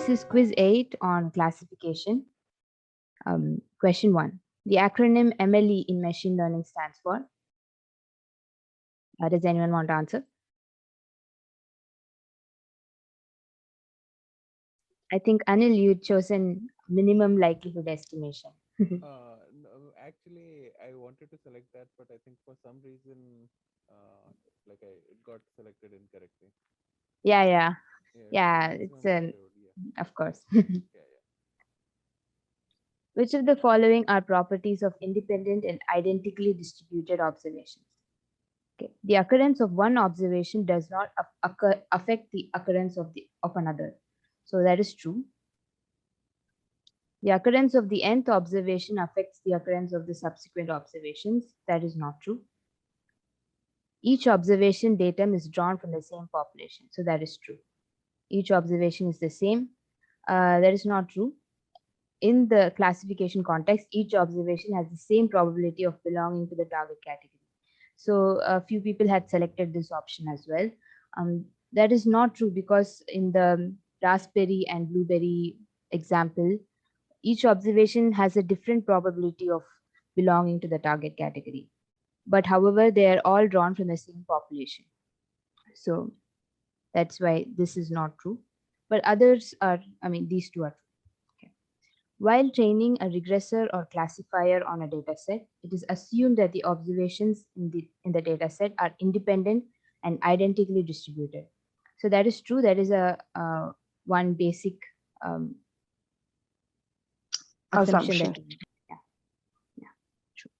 This is quiz 8 on classification. Question 1. The acronym MLE in machine learning stands for? Does anyone want to answer? I think Anil, you'd chosen minimum likelihood estimation. No, actually, I wanted to select that, but I think for some reason, it got selected incorrectly. Yeah. Yeah, It's maximum likelihood. Yeah, of course. yeah, yeah. Which of the following are properties of independent and identically distributed observations? Okay. The occurrence of one observation does not affect the occurrence of another. So that is true. The occurrence of the nth observation affects the occurrence of the subsequent observations. That is not true. Each observation datum is drawn from the same population. So that is true. Each observation is the same. That is not true. In the classification context, each observation has the same probability of belonging to the target category. So a few people had selected this option as well. That is not true because in the raspberry and blueberry example, each observation has a different probability of belonging to the target category. But however, they are all drawn from the same population. So that's why this is not true. But others are, these two are true. Okay. While training a regressor or classifier on a dataset, it is assumed that the observations in the dataset are independent and identically distributed. So that is true. That is a one basic assumption that we make. Yeah, true.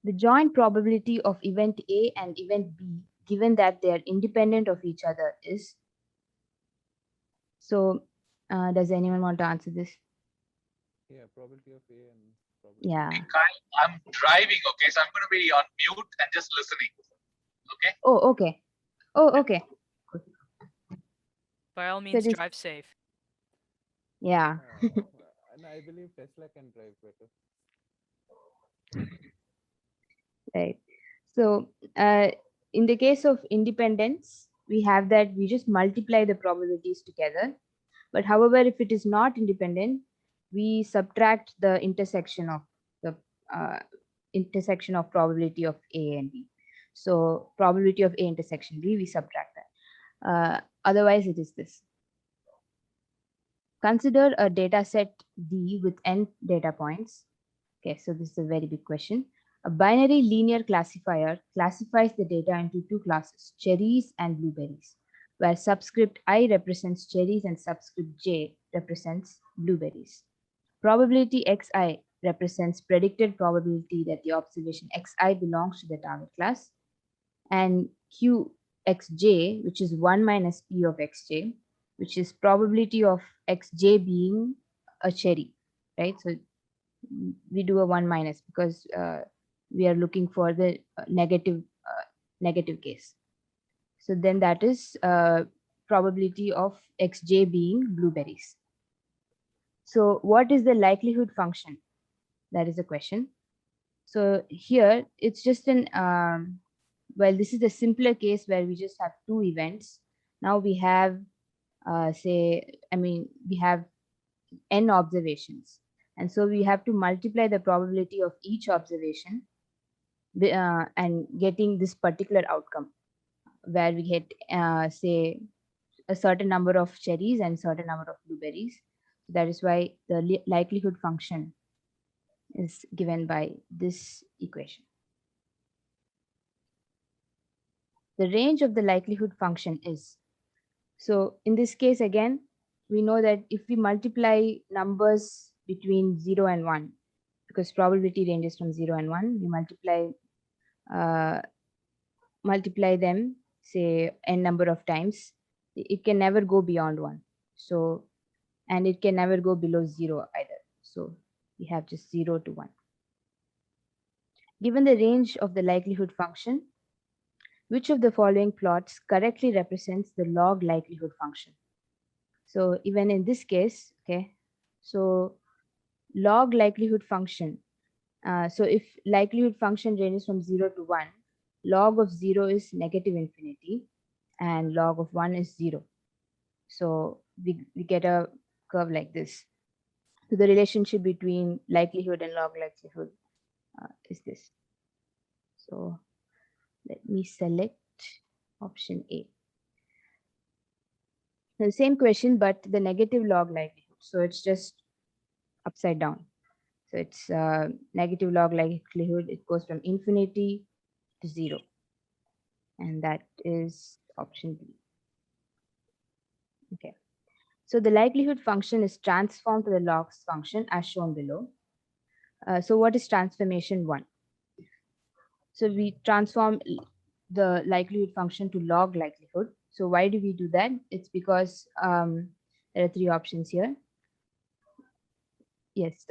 The joint probability of event A and event B, given that they are independent of each other, is. So, does anyone want to answer this? Yeah, probability of A and probability. Yeah. I'm driving, okay, so I'm going to be on mute and just listening. Okay. Oh, okay. Oh, okay. By all means, drive safe. Yeah. And I believe Tesla can drive better. Right. So, in the case of independence, we have that we just multiply the probabilities together. But however, if it is not independent, we subtract the intersection of the intersection of probability of A and B. So probability of A intersection B, we subtract that. Otherwise, it is this. Consider a data set D with n data points. Okay, so this is a very big question. A binary linear classifier classifies the data into two classes, cherries and blueberries, where subscript I represents cherries and subscript J represents blueberries. Probability Xi represents predicted probability that the observation Xi belongs to the target class, and Qxj, which is 1 minus P of Xj, which is probability of Xj being a cherry, right? So we do a 1 minus because we are looking for the negative case. So then that is probability of Xj being blueberries. So what is the likelihood function? That is a question. So here it's just an, well, this is a simpler case where we just have two events. Now we have, we have n observations. And so we have to multiply the probability of each observation and getting this particular outcome where we get, say, a certain number of cherries and certain number of blueberries. That is why the likelihood function is given by this equation. The range of the likelihood function is, so in this case again, we know that if we multiply numbers between 0 and 1, because probability ranges from 0 and 1, we multiply them, say, n number of times, it can never go beyond 1. So, and it can never go below 0 either. So we have just 0 to 1. Given the range of the likelihood function, which of the following plots correctly represents the log likelihood function? So even in this case, okay, so log likelihood function. So if likelihood function ranges from 0 to 1, log of 0 is negative infinity and log of 1 is 0. So we get a curve like this. So the relationship between likelihood and log likelihood is this. So let me select option A. The same question, but the negative log likelihood. So it's just upside down. So it's negative log likelihood. It goes from infinity to 0. And that is option B. Okay. So the likelihood function is transformed to the logs function as shown below. So what is transformation 1? So we transform the likelihood function to log likelihood. So why do we do that? It's because there are 3 options here. Yes,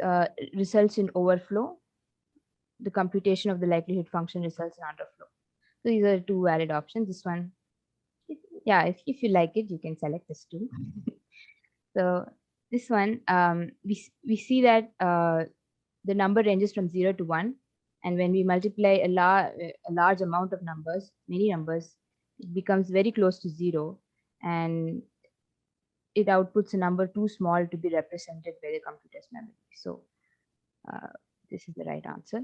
results in overflow. The computation of the likelihood function results in underflow. So these are 2 valid options. This one, yeah, if you like it, you can select this too. So this one, we see that the number ranges from 0 to 1. And when we multiply a large amount of numbers, many numbers, it becomes very close to 0. And it outputs a number too small to be represented by the computer's memory. So this is the right answer.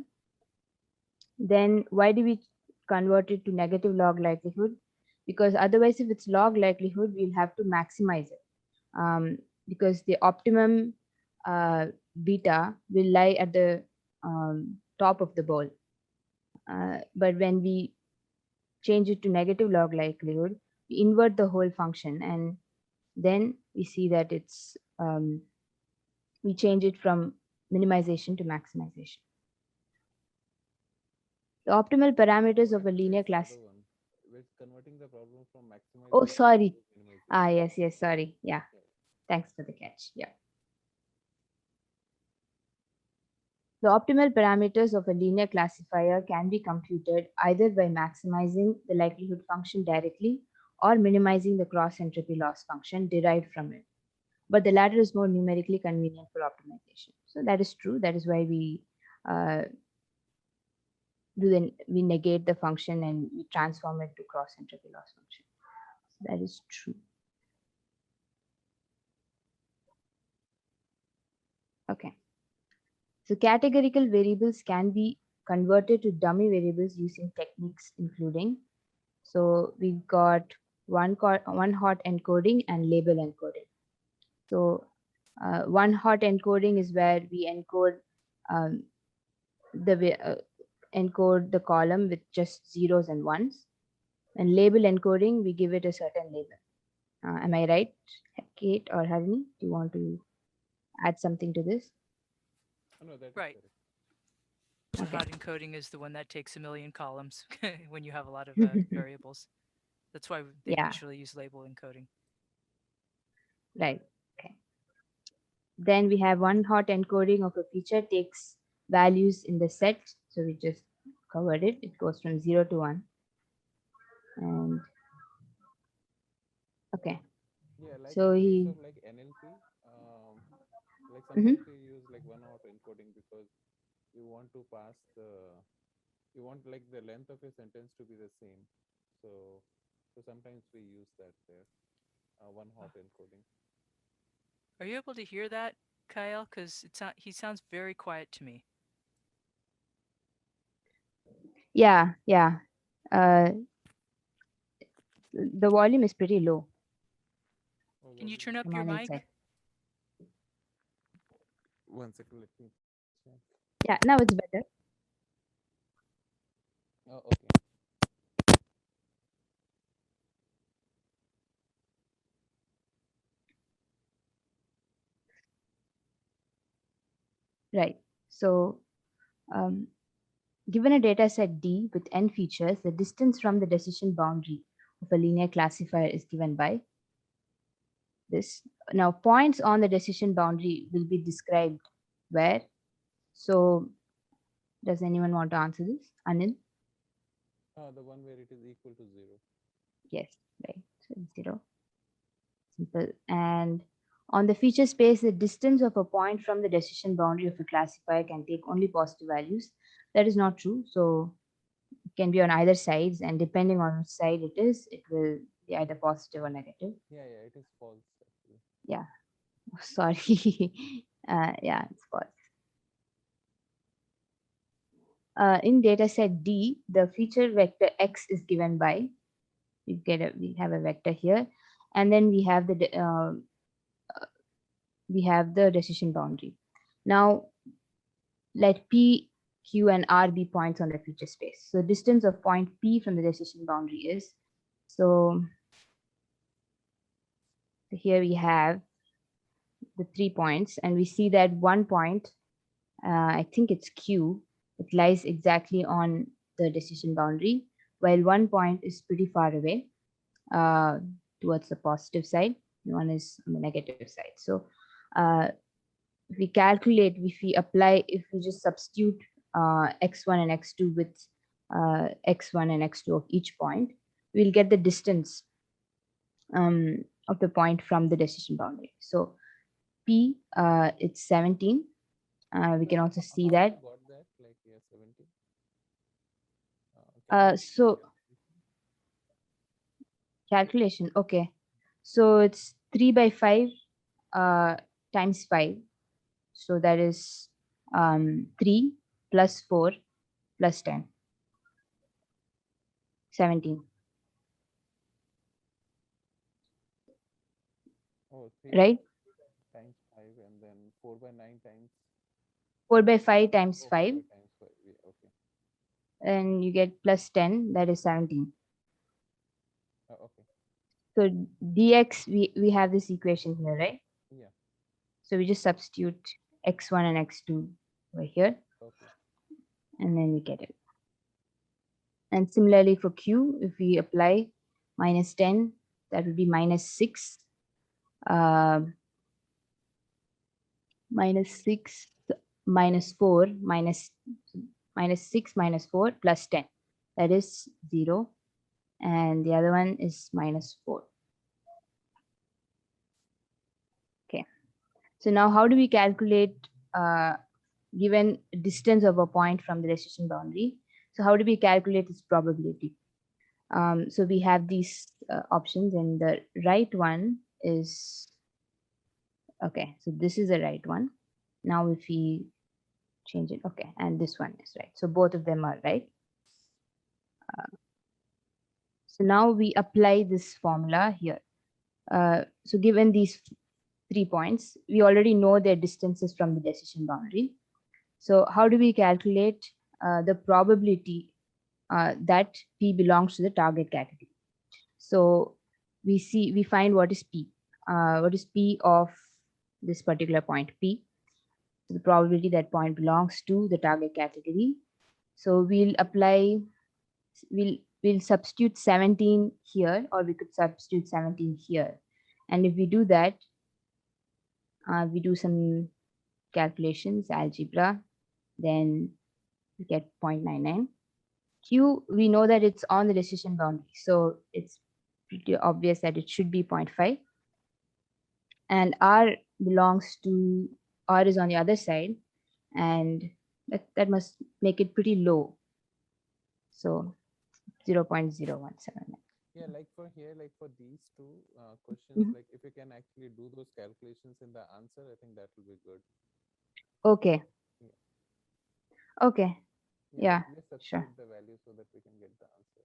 Then why do we convert it to negative log likelihood? Because otherwise, if it's log likelihood, we'll have to maximize it. Because the optimum beta will lie at the top of the ball. But when we change it to negative log likelihood, we invert the whole function, and then we see that it's we change it from minimization to maximization. The optimal parameters of a linear That's the class. other one. We're converting the problem from Oh, maximization sorry. to minimization. Yes, sorry. Yeah, Yeah. thanks for the catch. Yeah. The optimal parameters of a linear classifier can be computed either by maximizing the likelihood function directly or minimizing the cross entropy loss function derived from it. But the latter is more numerically convenient for optimization. So that is true. That is why uh, we negate the function and we transform it to cross entropy loss function. So that is true. Okay. So categorical variables can be converted to dummy variables using techniques including. So we've got one hot encoding and label encoding. So one hot encoding is where we encode um, encode the column with just zeros and ones. And label encoding, we give it a certain label. Am I right, Kate or Harini? Do you want to add something to this? Oh, no, that is Right. correct. One Okay. hot encoding is the one that takes a million columns when you have a lot of variables. That's why they Yeah, usually use label encoding. right. Okay. Then we have one hot encoding of a feature takes values in the set. So we just covered it. It goes from 0 to 1. And okay. Yeah, like So in case he. of like NLP, like Mhm. sometimes we use like one hot encoding because you want to pass the you want like the length of your sentence to be the same. So sometimes we use that there, one hot encoding. Are you able to hear that, Kyle? Because he sounds very quiet to me. Yeah. Uh, the volume is pretty low. Oh, Can what you is turn it? up I'm your on inside. mic? 1 second, let me check. Yeah, now it's better. Oh, okay. Right. So um, given a data set D with n features, the distance from the decision boundary of a linear classifier is given by this. Now, points on the decision boundary will be described where. So, does anyone want to answer this? Anil? The one where it is equal to 0. Yes, right. So, 0. Simple. And on the feature space, the distance of a point from the decision boundary of a classifier can take only positive values. That is not true. So, it can be on either sides, and depending on which side it is, it will be either positive or negative. Yeah, it is false actually. Yeah, sorry. Yeah, it's false. In data set D, the feature vector X is given by, we have a vector here, and then we have the decision boundary. Now let P, Q, and R be points on the feature space. So distance of point P from the decision boundary is, so here we have the 3 points, and we see that one point, I think it's Q, it lies exactly on the decision boundary, while one point is pretty far away towards the positive side, one is on the negative side. So if we calculate, if we just substitute x1 and x2 with x1 and x2 of each point, we'll get the distance of the point from the decision boundary. So P, it's 17. We can also see How that. you got that? Like, yeah, 70. Can you So calculation, okay. So it's 3 by 5 times 5. So that is 3 plus 4 plus 10. 17. Oh, 3 Right? times 5 and then 4 by 9 times 4 by 5 times 5. 5 times 5. Yeah, okay. And you get plus 10, that is 17. Okay. So dx, we have this equation here, right? Yeah. So we just substitute x1 and x2 over here, Okay. and then we get it. And similarly for q, if we apply minus 10, that would be minus 6. Minus 6 minus 4 minus 6 minus 4 plus 10. That is 0. And the other one is minus 4. Okay. So now how do we calculate given distance of a point from the decision boundary? So how do we calculate its probability? So we have these options, and the right one is, okay, so this is the right one. Now if we change it, okay, and this one is right. So both of them are right. So now we apply this formula here. So given these 3 points, we already know their distances from the decision boundary. So how do we calculate the probability that P belongs to the target category? So we find what is P. What is P of this particular point P? So the probability that point belongs to the target category. So we'll substitute 17 here, or we could substitute 17 here. And if we do that, we do some calculations, algebra, then we get 0.99. Q, we know that it's on the decision boundary, so it's pretty obvious that it should be 0.5. And R is on the other side, and that must make it pretty low. So 0.017. Yeah, like for here, like for these two questions, like if you can actually do those calculations in the answer, I think that will be good. Okay. Yeah. Okay. Yeah, Let's substitute sure. the value so that we can get the answer.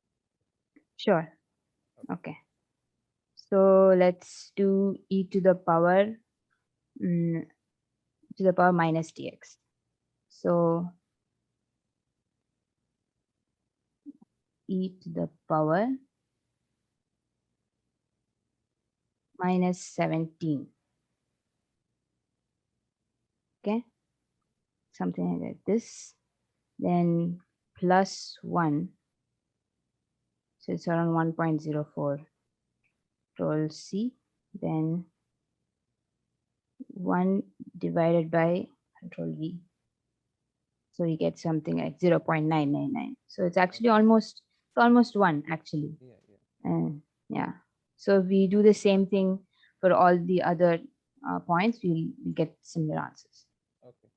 Sure. Okay. So let's do e to the power minus dx. So e to the power minus 17. Okay. Something like this. Then plus 1. So it's around 1.04. Control C. Then 1 divided by Control V. So you get something like 0.999. So it's actually almost 1 actually. Yeah. Yeah. So if we do the same thing for all the other points, we'll get similar answers. Okay.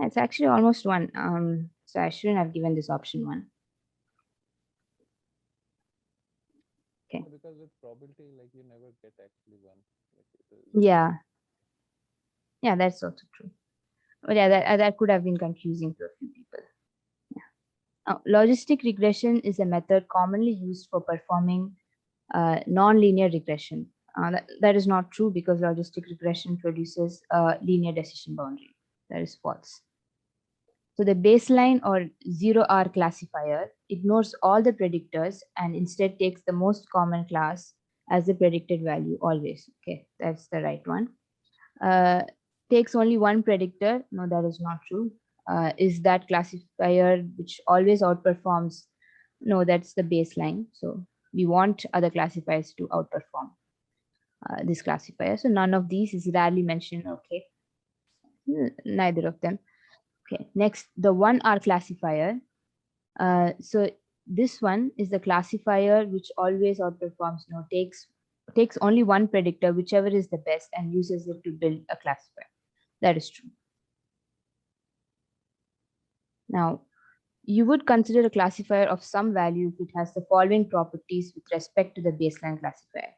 It's actually almost 1. So I shouldn't have given this option 1. Okay. Because with probability, like you never get actually one. Like Yeah, yeah, that's also true. But yeah, that could have been confusing to a few people. Now, logistic regression is a method commonly used for performing non-linear regression. That is not true because logistic regression produces a linear decision boundary. That is false. So the baseline or 0R classifier ignores all the predictors and instead takes the most common class as the predicted value always. Okay, that's the right one. Uh, Takes only one predictor. No, that is not true. Is that classifier which always outperforms? No, that's the baseline. So we want other classifiers to outperform this classifier. So none of these is rarely mentioned. Okay, neither of them. Okay, next, the 1R classifier. So this one is the classifier which always outperforms. No, takes only one predictor, whichever is the best, and uses it to build a classifier. That is true. Now, you would consider a classifier of some value if it has the following properties with respect to the baseline classifier.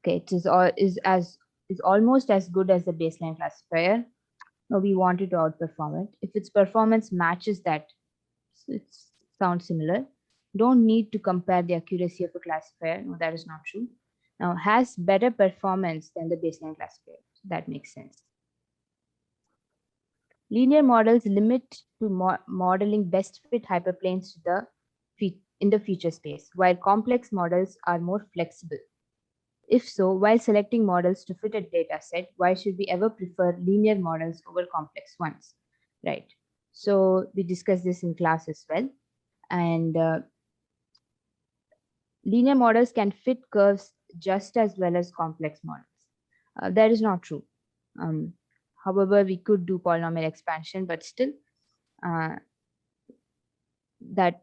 Okay, it is almost as good as the baseline classifier. No, we wanted to outperform it. If its performance matches that, it sounds similar. Don't need to compare the accuracy of a classifier. No, that is not true. Now, has better performance than the baseline classifier. That makes sense. Linear models limit to modeling best fit hyperplanes to in the feature space, while complex models are more flexible. If so, while selecting models to fit a data set, why should we ever prefer linear models over complex ones? Right. So we discussed this in class as well. And linear models can fit curves just as well as complex models. That is not true. Um, However, we could do polynomial expansion, but still, uh, that's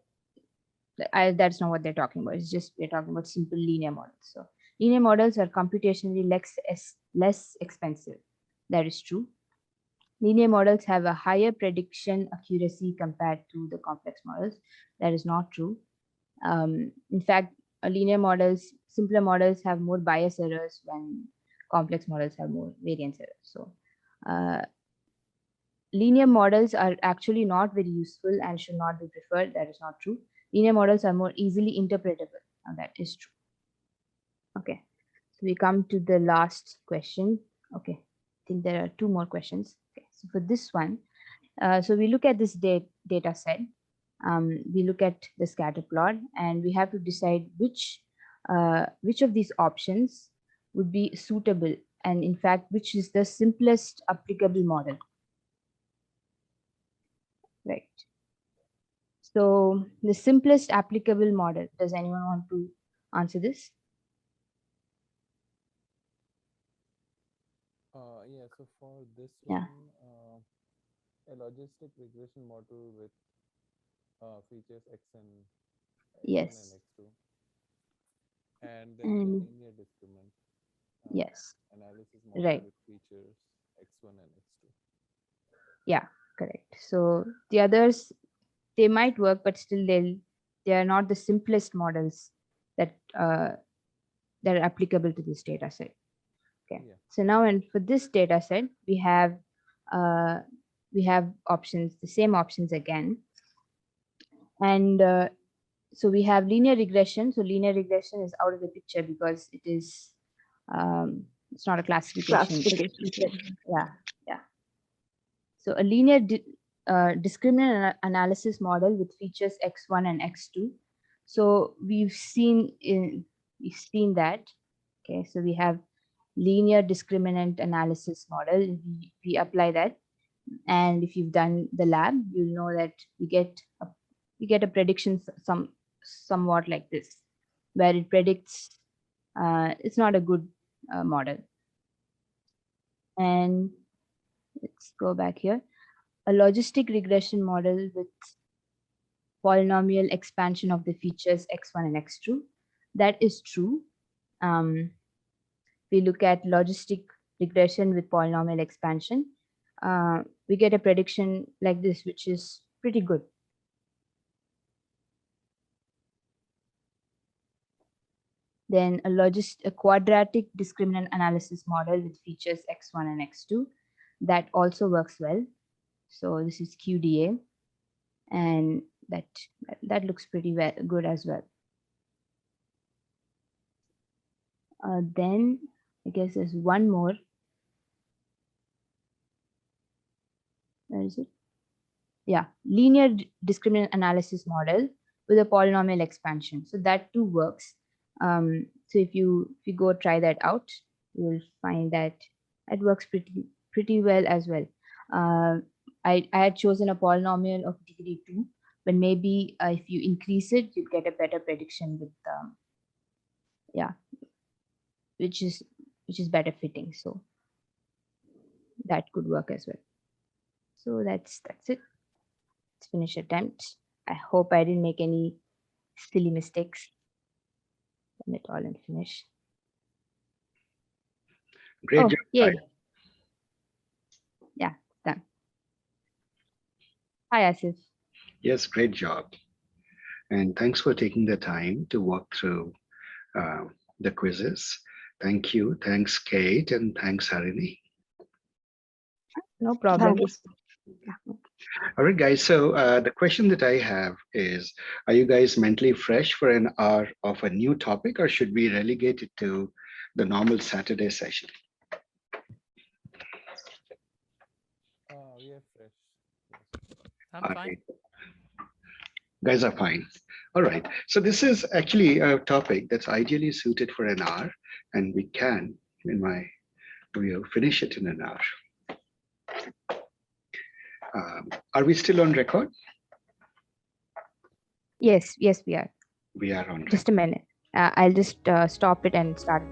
not what they're talking about. It's just we're talking about simple linear models. So linear models are computationally less expensive. That is true. Linear models have a higher prediction accuracy compared to the complex models. That is not true. In fact, simpler models have more bias errors when complex models have more variance errors. So uh, linear models are actually not very useful and should not be preferred. That is not true. Linear models are more easily interpretable. Now that is true. Okay, so we come to the last question. Okay, I think there are two more questions. Okay, so for this one, so we look at this data set. We look at the scatter plot, and we have to decide which of these options would be suitable, and in fact, which is the simplest applicable model. Right. So the simplest applicable model. Does anyone want to answer this? Yeah, so for this Yeah. one, a logistic regression model with features x1 and Yes. x2, and then the And linear discriminant yes. analysis model Right. with features x1 and x2. Yeah. Correct. So the others, they might work, but still they are not the simplest models that that are applicable to this data set. Okay. Yeah. So now, and for this data set, uh, we have options, the same options again, and so we have linear regression. So linear regression is out of the picture because it's not a classification. Yeah, yeah. So a linear discriminant analysis model with features x1 and x2. So we've seen that. Okay, so we have linear discriminant analysis model. We apply that, and if you've done the lab, you'll know that we get a prediction somewhat like this, where it predicts. It's not a good model. And let's go back here. A logistic regression model with polynomial expansion of the features x1 and x2. That is true. We look at logistic regression with polynomial expansion. We get a prediction like this, which is pretty good. Then a quadratic discriminant analysis model with features x1 and x2. That also works well. So this is QDA, and that looks pretty good as well. Then I guess there's one more. Where is it? Yeah, linear discriminant analysis model with a polynomial expansion. So that too works. So if you go try that out, you will find that it works pretty well as well. I had chosen a polynomial of degree 2, but maybe if you increase it, you'll get a better prediction with yeah, which is better fitting. So that could work as well. So that's it. Let's finish attempt. I hope I didn't make any silly mistakes. Run it all and finish. Great Oh, job. yay. Yeah, done. Hi, Asif. Yes, great job. And thanks for taking the time to walk through the quizzes. Thank you. Thanks, Kate, and thanks, Harini. No problem. All right, guys. So the question that I have is, are you guys mentally fresh for an hour of a new topic, or should we relegate it to the normal Saturday session? We are fresh. I'm All fine. right. Guys are fine. All right. So this is actually a topic that's ideally suited for an hour, and we can, in my view, finish it in an hour. Are we still on record? Yes, we are. We are on record. Just a minute. I'll just stop it and start.